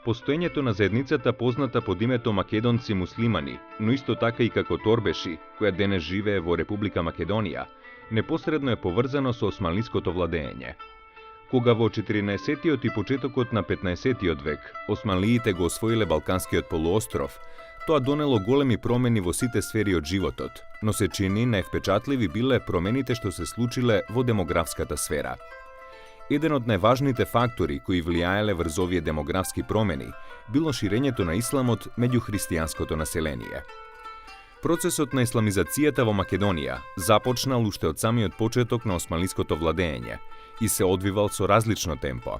Постоењето на заедницата позната под името македонци муслимани, но исто така и како торбеши, која денес живее во Република Македонија, непосредно е поврзано со османлиското владење. Кога во 14-тиот и почетокот на 15-тиот век османлиите го освоиле Балканскиот полуостров, тоа донело големи промени во сите сфери од животот, но се чини највпечатливи биле промените што се случиле во демографската сфера. Еден од најважните фактори кои влијаеле врз овие демографски промени било ширењето на исламот меѓу христијанското население. Процесот на исламизацијата во Македонија започнал уште од самиот почеток на османлиското владење и се одвивал со различно темпо.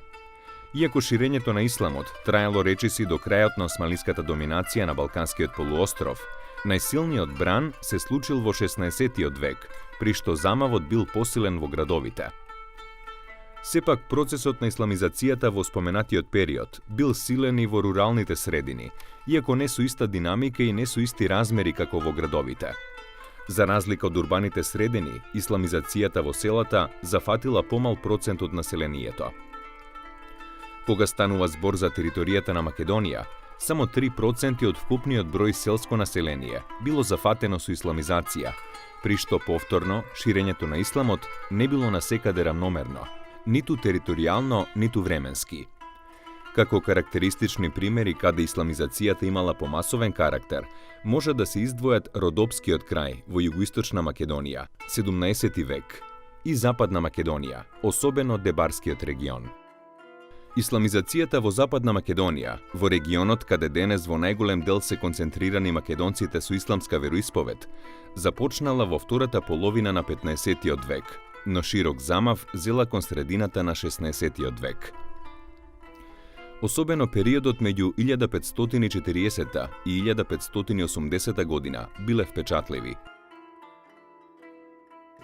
Иако ширењето на исламот траело речиси до крајот на османлиската доминација на Балканскиот полуостров, најсилниот бран се случил во 16-тиот век, при што замавот бил посилен во градовите. Сепак, процесот на исламизацијата во споменатиот период бил силен и во руралните средини, иако не со иста динамика и не со исти размери како во градовите. За разлика од урбаните средини, исламизацијата во селата зафатила помал процент од населението. Кога станува збор за територијата на Македонија, само 3% од вкупниот број селско население било зафатено со исламизација, при што повторно ширењето на исламот не било насекаде рамномерно, ниту територијално, ниту временски. Како карактеристични примери каде исламизацијата имала помасовен карактер, може да се издвојат Родопскиот крај во југоисточна Македонија, 17 век, и Западна Македонија, особено Дебарскиот регион. Исламизацијата во Западна Македонија, во регионот каде денес во најголем дел се концентрирани македонците со исламска вероисповед, започнала во втората половина на 15-тиот век, но широк замав зела кон средината на 16-тиот век. Особено периодот меѓу 1540 и 1580 година биле впечатливи.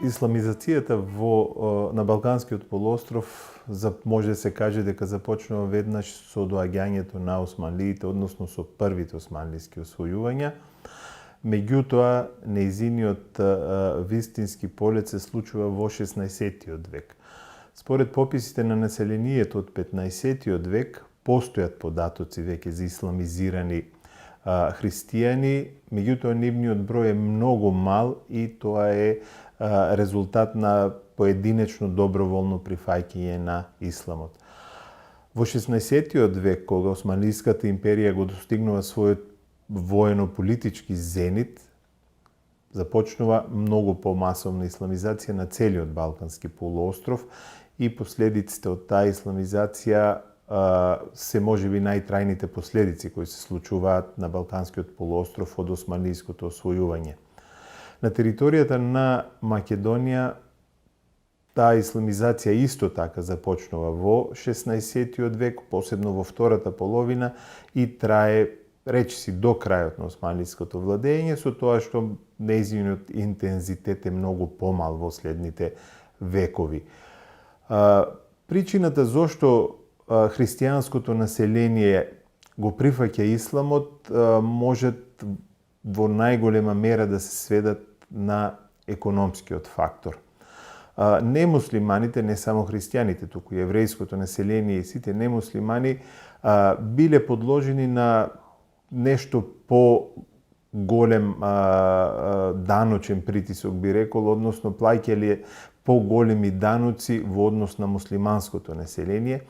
Исламизацијата на Балканскиот полуостров може да се каже дека започнува веднаш со доаѓањето на османлиите, односно со првите османлиски освојувања. Меѓутоа, нејзиниот вистински полет се случува во 16-тиот век. Според пописите на населението од 15-тиот век, постојат податоци веќе за исламизирани христијани, меѓутоа нивниот број е многу мал и тоа е резултат на поединечно доброволно прифаќање на исламот. Во 16-тиот век, кога Османлиската империја го достигнува својот воено-политички зенит, започнува многу помасовна исламизација на целиот Балкански полуостров и последиците од таа исламизација се можеби најтрајните последици кои се случуваат на Балканскиот полуостров од османлиското освојување. На територијата на Македонија таа исламизација исто така започнува во 16-тиот век, посебно во втората половина и трае речиси до крајот на османлиското владење, со тоа што нејзиниот интензитет е многу помал во следните векови. Причината зошто христијанското население го прифаќа исламот можат во најголема мера да се сведат на економскиот фактор. Немуслиманите, не само христијаните, туку и еврејското население и сите немуслимани биле подложени на нешто по-голем даночен притисок, би рекол, односно плаќале по-големи даноци во однос на муслиманското население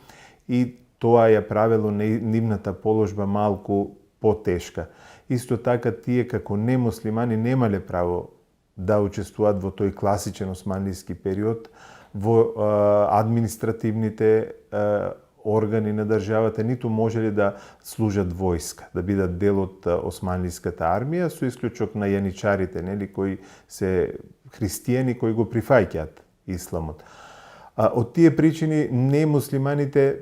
и тоа ја правело нивната положба малку потешка. Исто така тие како немуслимани немале право да учествуваат во тој класичен османлиски период во административните органи на државата, ниту можеле да служат војска, да бидат дел од османлиската армија, со исклучок на јаничарите, кои се христијани кои го прифаќаат исламот. Од тие причини немуслиманите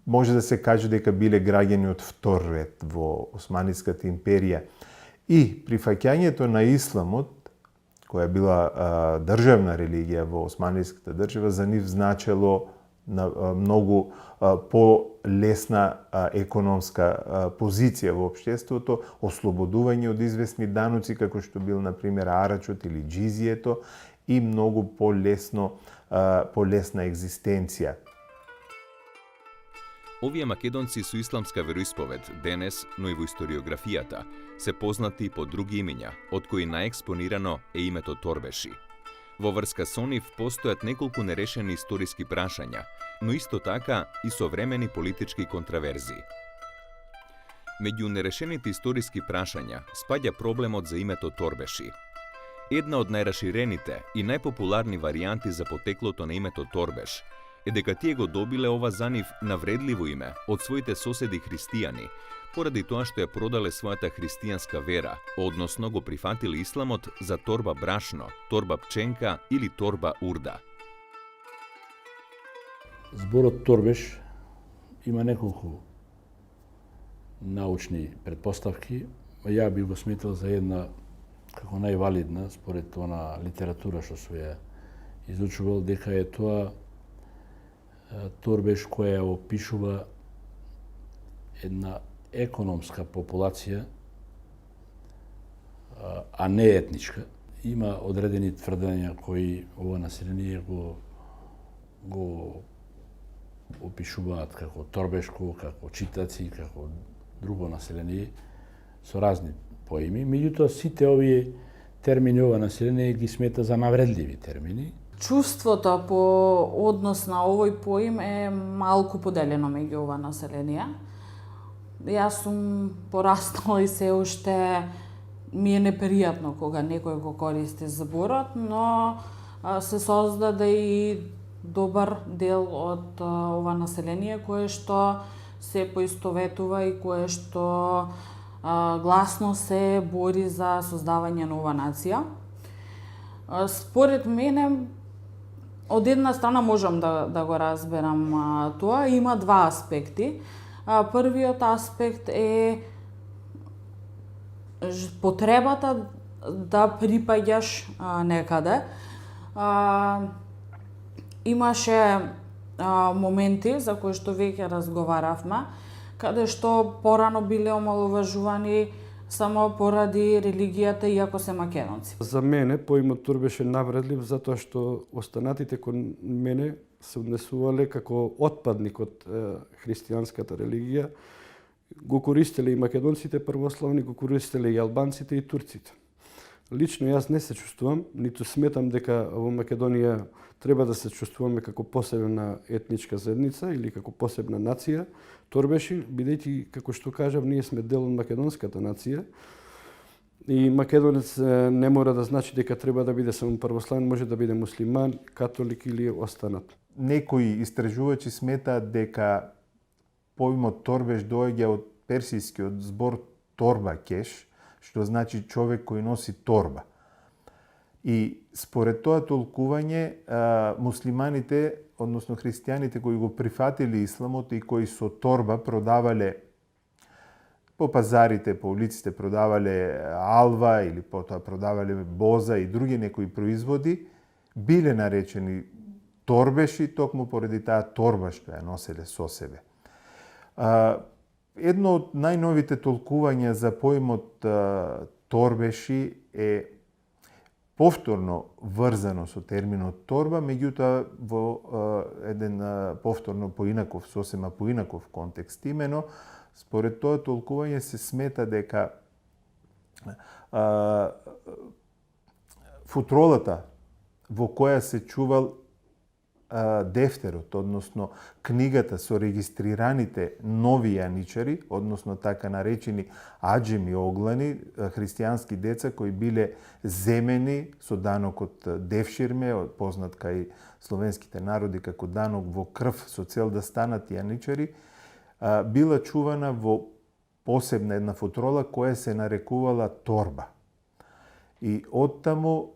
може да се каже дека биле граѓани од втор ред во Османлиската империја и прифаќањето на исламот, која била државна религија во Османлиската држава, за нив значело многу по-лесна економска позиција во општеството, ослободување од известни даноци, како што бил, например, арачот или џизието, и многу полесна екзистенција. Овие македонци со исламска вероисповед денес, но и во историографијата, се познати по други имиња, од кои најекспонирано е името Торбеши. Во врска со нив постојат неколку нерешени историски прашања, но исто така и современи политички контраверзии. Меѓу нерешените историски прашања спаѓа проблемот за името Торбеши. Една од најраширените и најпопуларни варијанти за потеклото на името Торбеш е дека тие го добиле ова за нив навредливо име од своите соседи христијани, поради тоа што ја продале својата христијанска вера, односно го прифатиле исламот за торба брашно, торба пченка или торба урда. Зборот Торбеш има неколку научни предпоставки, а ја би го сметал за една како највалидна според она литература што се ја изучувал, дека е тоа Торбеш која опишува една економска популација, а не етничка. Има одредени тврдења кои ова население го опишуваат како торбешко, како читаци, како друго население со разни поими. Меѓутоа, сите овие термини ова население ги смета за навредливи термини. Чувството по однос на овој поим е малку поделено меѓу ова население. Јас сум пораснала и се уште ми е непријатно кога некој го користи зборот, но се создаде и добар дел од ова население кое што се поистоветува и кое што гласно се бори за создавање на ова нација. Според мене, од една страна можам да го разберам тоа, има два аспекти. Првиот аспект е потребата да припаѓаш некаде. Имаше моменти за кои што веќе разговаравме, каде што порано биле омаловажувани само поради религијата, иако се македонци. За мене поимот Торбеш е навредлив затоа што останатите кон мене се однесувале како отпадник од христијанската религија. Го користеле и македонците првославни, го користеле и албанците и турците. Лично јас не се чувствувам, ниту сметам дека во Македонија треба да се чувствуваме како посебна етничка заедница или како посебна нација, Торбеши, бидејќи, како што кажав, ние сме дел од македонската нација и македонец не мора да значи дека треба да биде само православен, може да биде муслиман, католик или останат. Некои истражувачи сметаат дека поимот Торбеш доаѓа од персискиот збор торба кеш, што значи човек кој носи торба. И според тоа толкување, муслиманите, односно христијаните кои го прифатили исламот и кои со торба продавале по пазарите, по улиците продавале алва или потоа продавале боза и други некои производи, биле наречени торбеши токму поради таа торба што ја носеле со себе. Едно од најновите толкувања за поимот Торбеши е повторно врзано со терминот торба, меѓутоа во еден повторно поинаков, сосема поинаков контекст. Имено, според тоа толкување се смета дека футролата во која се чувал дефтерот, односно книгата со регистрираните нови јаничари, односно така наречени аџеми оглани, христијански деца кои биле земени со данокот девширме, познат кај словенските народи како данок во крв со цел да станат јаничари, била чувана во посебна една футрола која се нарекувала торба. И оттаму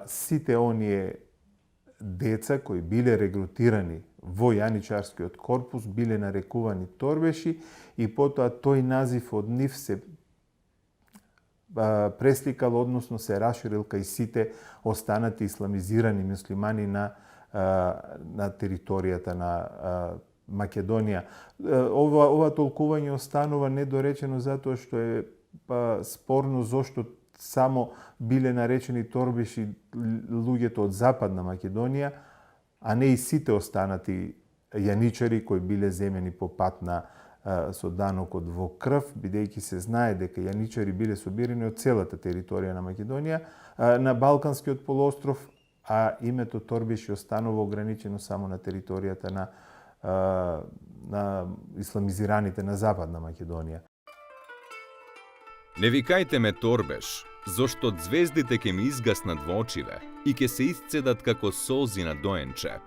сите оние деца кои биле регрутирани во јаничарскиот корпус биле нарекувани торбеши и потоа тој назив од нив се пресликал, односно се раширил кај сите останати исламизирани муслимани на територијата на Македонија. Ова толкување останува недоречено затоа што е спорно зошто само биле наречени торбеши луѓето од Западна Македонија, а не и сите останати јаничари кои биле земени по пат со данокот во крв, бидејќи се знае дека јаничари биле собирани од целата територија на Македонија, на Балканскиот полуостров, а името Торбеши останува ограничено само на територијата на исламизираните на Западна Македонија. Не викајте ме Торбеш, зошто звездите ќе ми изгаснат во очиве и ќе се исцедат како солзи на доенче.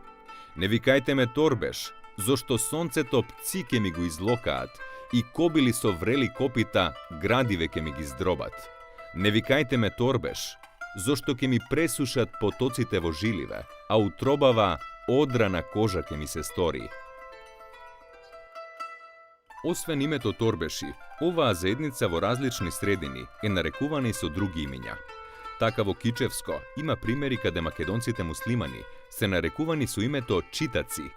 Не викајте ме Торбеш, зошто сонцето пци ќе ми го излокаат и кобили со врели копита градиве ќе ми ги здробат. Не викајте ме Торбеш, зошто ќе ми пресушат потоците во жиливе, а утробава одрана кожа ќе ми се стори. Освен името Торбеши, оваа заедница во различни средини е нарекувана и со други имиња. Така во Кичевско има примери каде македонците муслимани се нарекувани со името читаци.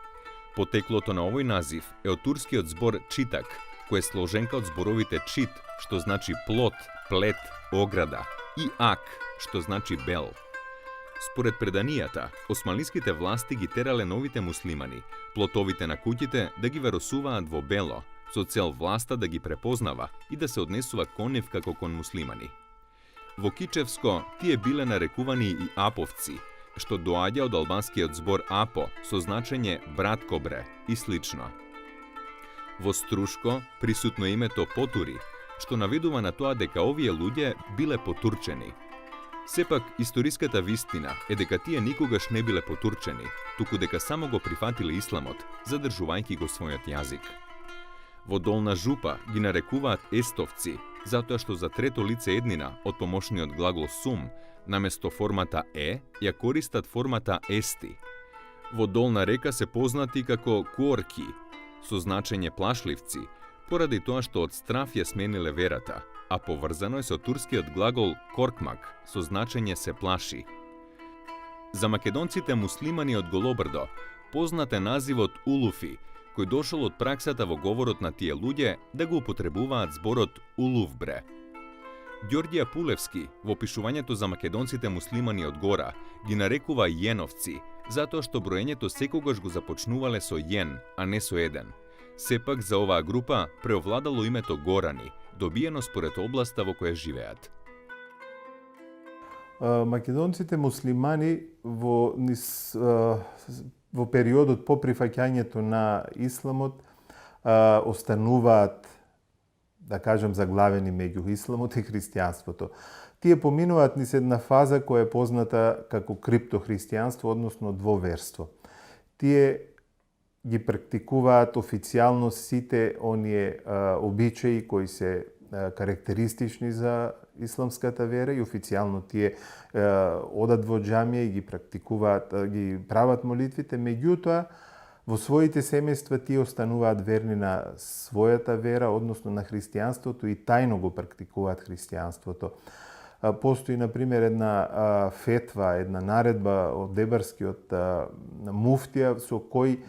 Потеклото на овој назив е од турскиот збор читак, кој е сложенка од зборовите чит, што значи плот, плет, ограда, и ак, што значи бел. Според преданијата, османлиските власти ги терале новите муслимани, плотовите на куќите да ги веросуваат во бело, со цел власта да ги препознава и да се однесува кон нив како кон муслимани. Во Кичевско тие биле нарекувани и аповци, што доаѓа од албанскиот збор апо, со значење братко бре и слично. Во Струшко присутно името потури, што наведува на тоа дека овие луѓе биле потурчени. Сепак, историската вистина е дека тие никогаш не биле потурчени, туку дека само го прифатиле исламот, задржувајќи го својот јазик. Во Долна Жупа ги нарекуваат естовци, затоа што за трето лице еднина од помошниот глагол сум, наместо формата е, ја користат формата ести. Во Долна Река се познати како куорки, со значење плашливци, поради тоа што од страв ја смениле верата, а поврзано е со турскиот глагол коркмак, со значење се плаши. За македонците муслимани од Голобрдо познат е називот улуфи, кој дошол од праксата во говорот на тие луѓе да го употребуваат зборот улувбре. Ѓорѓија Пулевски во опишувањето за македонците муслимани од гора ги нарекува јеновци, затоа што броењето секогаш го започнувале со јен, а не со еден. Сепак за оваа група преовладало името Горани, добиено според областа во која живеат. Македонците муслимани во периодот по прифаќањето на исламот остануваат, да кажем, заглавени меѓу исламот и христијанството. Тие поминуваат низ една фаза која е позната како криптохристијанство, односно двоверство. Тие ги практикуваат официјално сите оние обичаи кои се карактеристични за исламската вера и официјално тие одат во џамија и ги практикуваат, ги прават молитвите, меѓутоа во своите семејства тие остануваат верни на својата вера, односно на христијанството, и тајно го практикуваат христијанството. Постои, например, една фетва, една наредба од Дебарскиот муфтија со кој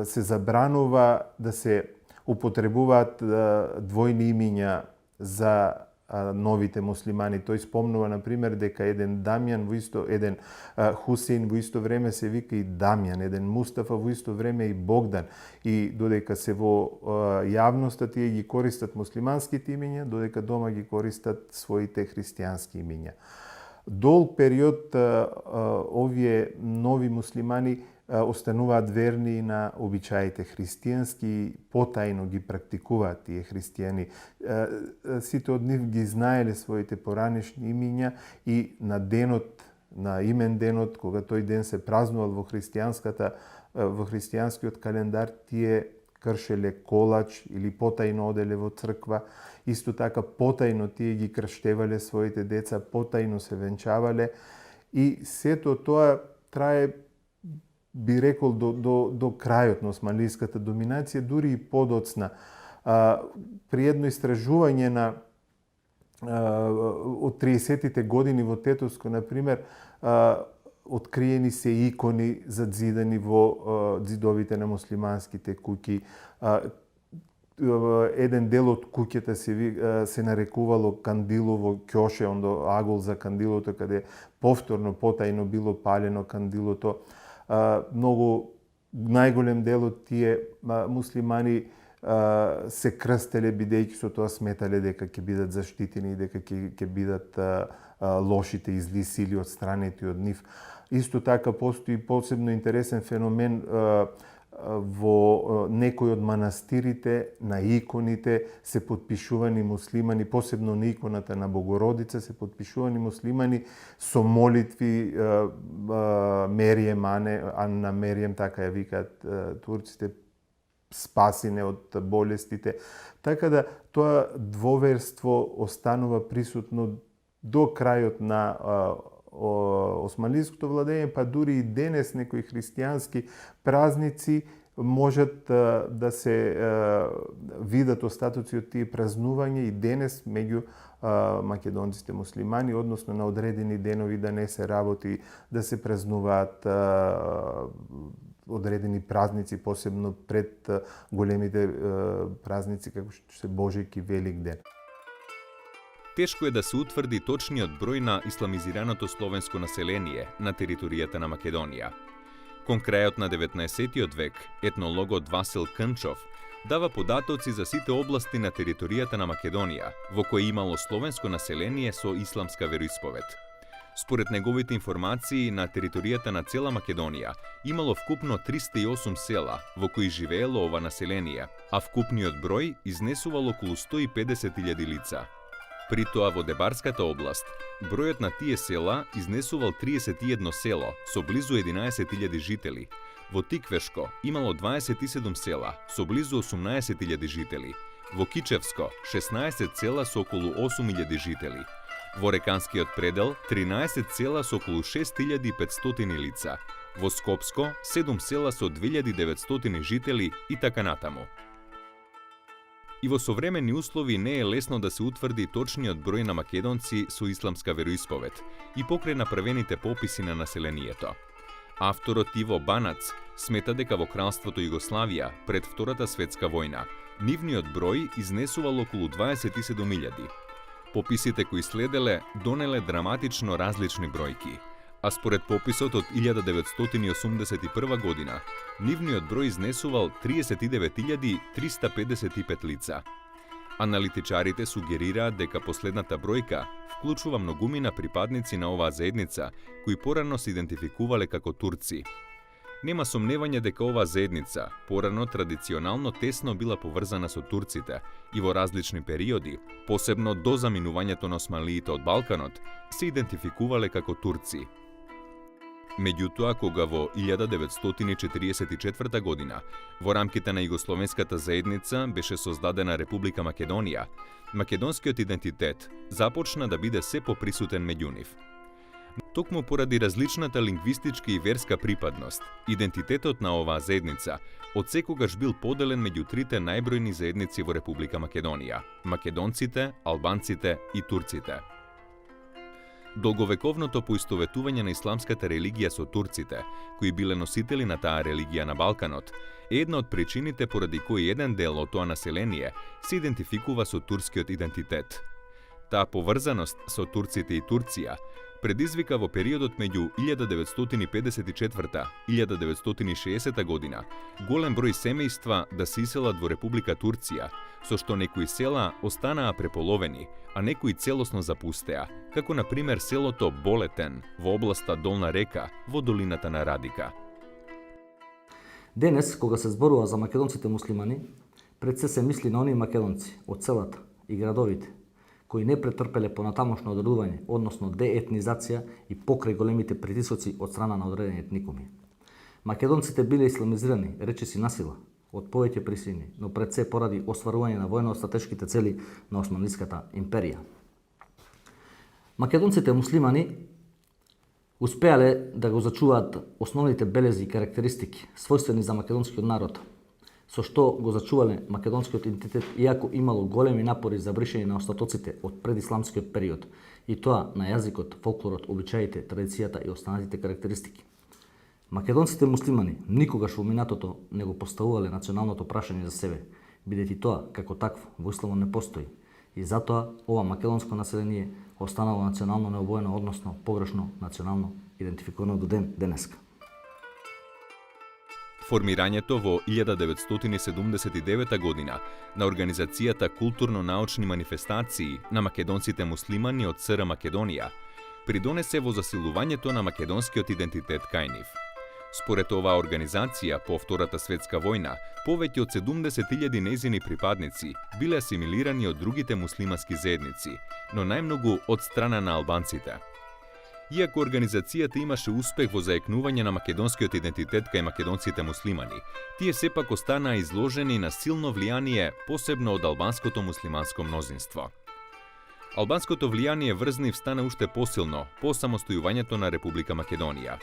се забранува да се употребуваат двојни имиња за новите муслимани. Тој спомнува, например, дека еден Дамјан еден Хусейн во исто време се вика и Дамјан, еден Мустафа во исто време и Богдан. И додека се во јавноста тие ги користат муслиманските имиња, додека дома ги користат своите христијански имиња. Долг период овие нови муслимани остануваат верни на обичаите христијански, потајно ги практикуваат тие христијани. Сите од нив ги знаеле своите поранешни имиња и на денот, на имен денот, кога тој ден се празнувал во христијанскиот календар, тие кршеле колач или потајно оделе во црква. Исто така потајно тие ги крштевале своите деца, потајно се венчавале и сето тоа трае, би рекол, до крајот на османлиската доминација, дури и подоцна. При едно истражување од 30-тите години во Тетовско, например, откриени се икони задзидани во дзидовите на муслиманските куќи. Еден дел од куќата се нарекувало кандилово ќоше, ондо агол за кандилото, каде повторно потајно било палено кандилото. Многу најголем дел од тие муслимани се крстеле бидејќи со тоа сметале дека ќе бидат заштитени и дека ќе бидат лошите и зли сили одстранети од нив. Исто така постои посебно интересен феномен во некои од манастирите, на иконите се потпишувани муслимани, посебно на иконата на Богородица се потпишувани муслимани со молитви Мерием, Анна Мерием, така ја викаат турците, спасине од болестите. Така да тоа двоверство останува присутно до крајот на османлиското владење, па дури и денес некои христијански празници можат да се видат остатоци од тие празнувања и денес меѓу македонците муслимани, односно на одредени денови да не се работи, да се празнуваат одредени празници, посебно пред големите празници како што се Божек и Велик ден. Тешко е да се утврди точниот број на исламизираното словенско население на територијата на Македонија. Кон крајот на 19. век, етнологот Васил Кънчов дава податоци за сите области на територијата на Македонија, во кои имало словенско население со исламска вероисповед. Според неговите информации, на територијата на цела Македонија имало вкупно 308 села во кои живеело ова население, а вкупниот број изнесувал околу 150.000 лица. При тоа во Дебарската област, бројот на тие села изнесувал 31 село со близу 11.000 жители. Во Тиквешко имало 27 села со близу 18.000 жители. Во Кичевско 16 села со околу 8.000 жители. Во Реканскиот предел 13 села со околу 6.500 лица. Во Скопско 7 села со 2.900 жители и така натаму. И во современи услови не е лесно да се утврди точниот број на македонци со исламска вероисповед и покрај направените пописи на населението. Авторот Иво Банац смета дека во кралството Југославија пред Втората светска војна нивниот број изнесувал околу 27.000. Пописите кои следеле донеле драматично различни бројки, а според пописот од 1981 година, нивниот број изнесувал 39.355 лица. Аналитичарите сугерираат дека последната бројка вклучува многумина припадници на оваа заедница, кои порано се идентификувале како турци. Нема сомневање дека оваа заедница порано традиционално тесно била поврзана со турците и во различни периоди, посебно до заминувањето на османлиите од Балканот, се идентификувале како турци. Меѓутоа, кога во 1944 година, во рамките на Југословенската заедница беше создадена Република Македонија, македонскиот идентитет започна да биде се поприсутен меѓу нив. Токму поради различната лингвистичка и верска припадност, идентитетот на оваа заедница одсекогаш бил поделен меѓу трите најбројни заедници во Република Македонија – македонците, албанците и турците. Долговековното поистоветување на исламската религија со турците, кои биле носители на таа религија на Балканот, е една од причините поради кои еден дел од тоа население се идентификува со турскиот идентитет. Таа поврзаност со турците и Турција предизвика во периодот меѓу 1954 и 1960 година голем број семејства да се иселат во Република Турција, со што некои села останаа преполовени, а некои целосно запустеа, како на пример селото Болетен во областа Долна Река во долината на Радика. Денес, кога се зборува за македонците муслимани, пред се мисли на оние македонци од селата и градовите кои не претрпеле понатамошно одредување, односно деетнизација и покрај големите притисоци од страна на одредени етникуми. Македонците биле исламизирани, речиси насила, од повеќе причини, но пред се поради остварување на војно-стратешките цели на Османлиската империја. Македонците муслимани успеале да го зачуваат основните белези и карактеристики, својствени за македонскиот народ, со што го зачувале македонскиот идентитет, иако имало големи напори за бришење на остатоците од предисламскиот период, и тоа на јазикот, фолклорот, обичаите, традицијата и останатите карактеристики. Македонците муслимани никогаш во минатото не го поставувале националното прашање за себе, бидејќи тоа, како такво, во исламот не постои, и затоа ова македонско население останало национално необоено, односно погрешно национално идентификувано до ден денеска. Формирањето во 1979 година на Организацијата културно-научни манифестации на македонците муслимани од СР Македонија придонесе во засилувањето на македонскиот идентитет кај нив. Според оваа организација, по Втората светска војна, повеќе од 70.000 нејзини припадници биле асимилирани од другите муслимански заедници, но најмногу од страна на албанците. Иако организацијата имаше успех во заекнување на македонскиот идентитет кај македонците муслимани, тие сепак останаа изложени на силно влијание, посебно од албанското муслиманско мнозинство. Албанското влијание врз нив стана уште посилно по самостојувањето на Република Македонија.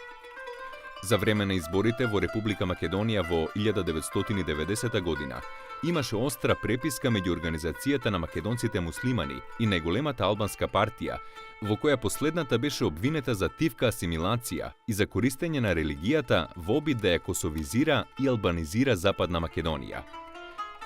За време на изборите во Република Македонија во 1990 година имаше остра преписка меѓу Организацијата на македонците муслимани и најголемата албанска партија, во која последната беше обвинета за тивка асимилација и за користење на религијата во обид да ја косовизира и албанизира Западна Македонија.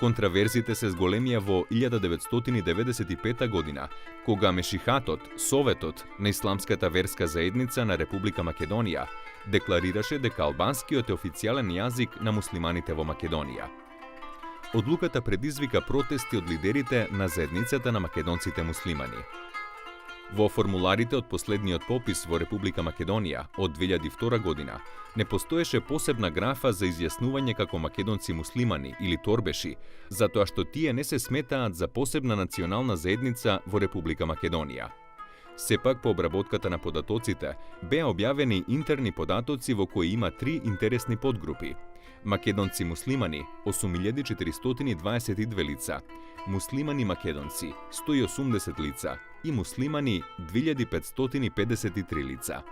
Контраверзите се зголемија во 1995 година, кога Мешихатот, Советот на Исламската верска заедница на Република Македонија, декларираше дека албанскиот е официјален јазик на муслиманите во Македонија. Одлуката предизвика протести од лидерите на заедницата на македонците муслимани. Во формуларите од последниот попис во Република Македонија од 2002 година не постоеше посебна графа за изјаснување како македонци муслимани или торбеши, затоа што тие не се сметаат за посебна национална заедница во Република Македонија. Сепак, по обработката на податоците, беа објавени интерни податоци во кои има 3 интересни подгрупи. Македонци муслимани 8422 лица, муслимани македонци 180 лица и муслимани 2553 лица.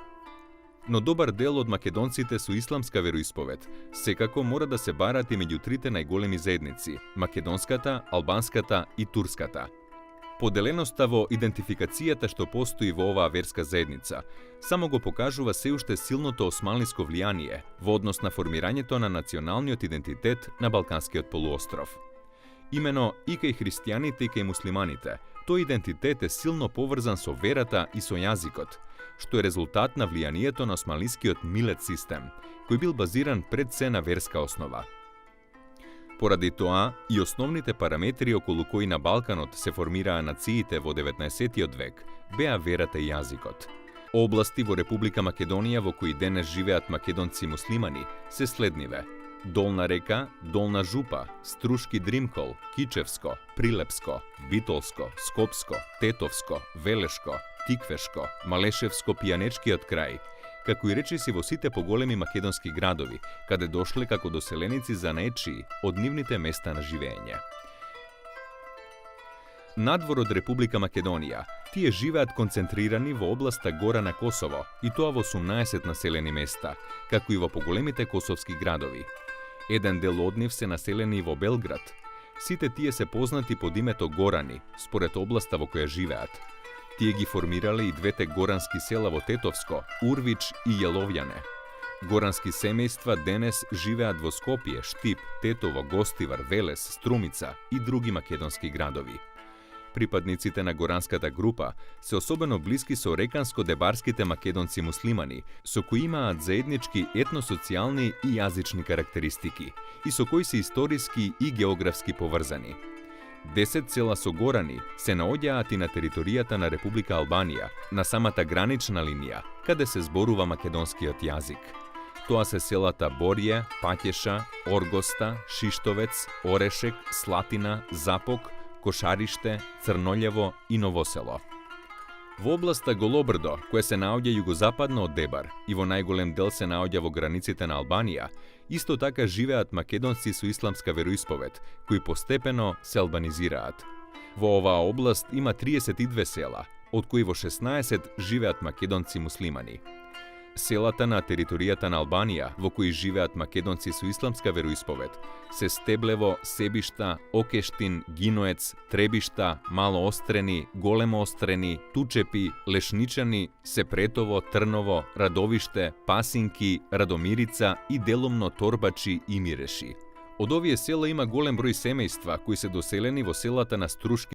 Но добар дел од македонците со исламска вероисповед секако мора да се барат и меѓу трите најголеми заедници – македонската, албанската и турската. Поделеноста во идентификацијата што постои во оваа верска заедница само го покажува се уште силното османлиско влијание во однос на формирањето на националниот идентитет на Балканскиот полуостров. Имено и кај христијаните и кај муслиманите, тој идентитет е силно поврзан со верата и со јазикот, што е резултат на влијанието на османлискиот милет систем, кој бил базиран пред се на верска основа. Поради тоа, и основните параметри околу кои на Балканот се формираа нациите во 19. век беа верата и јазикот. Области во Република Македонија во кои денес живеат македонци муслимани се следниве: Долна река, Долна жупа, Струшки Дримкол, Кичевско, Прилепско, Битолско, Скопско, Тетовско, Велешко, Тиквешко, Малешевско, Пијанечкиот крај, како и речиси во сите поголеми македонски градови, каде дошле како доселеници за наечии од нивните места на живење. Надвор од Република Македонија, тие живеат концентрирани во областа Гора на Косово, и тоа во 18 населени места, како и во поголемите косовски градови. Еден дел од нив се населени во Белград. Сите тие се познати под името Горани, според областа во која живеат. Тие ги формирале и двете горански села во Тетовско, Урвич и Јеловјане. Горански семејства денес живеат во Скопје, Штип, Тетово, Гостивар, Велес, Струмица и други македонски градови. Припадниците на горанската група се особено блиски со реканско-дебарските македонци муслимани, со кои имаат заеднички етносоцијални и јазични карактеристики, и со кои се историски и географски поврзани. 10 села со горани се наоѓаат и на територијата на Република Албанија, на самата гранична линија, каде се зборува македонскиот јазик. Тоа се селата Борје, Паќеша, Оргоста, Шиштовец, Орешек, Слатина, Запок, Кошариште, Црнолјево и Новосело. Во областа Голобрдо, која се наоѓа југозападно од Дебар и во најголем дел се наоѓа во границите на Албанија, исто така живеат македонци со исламска вероисповед, кои постепено се албанизираат. Во оваа област има 32 села, од кои во 16 живеат македонци муслимани. Селата на територијата на Албанија, во кои живеат македонци со исламска вероисповед, се Стеблево, Себишта, Окештин, Гиноец, Требишта, Мало Острени, Големо Острени, Тучепи, Лешничани, Сепретово, Трново, Радовиште, Пасинки, Радомирица и делумно Торбачи и Миреши. Од овие села има голем број семејства кои се доселени во селата на Струшки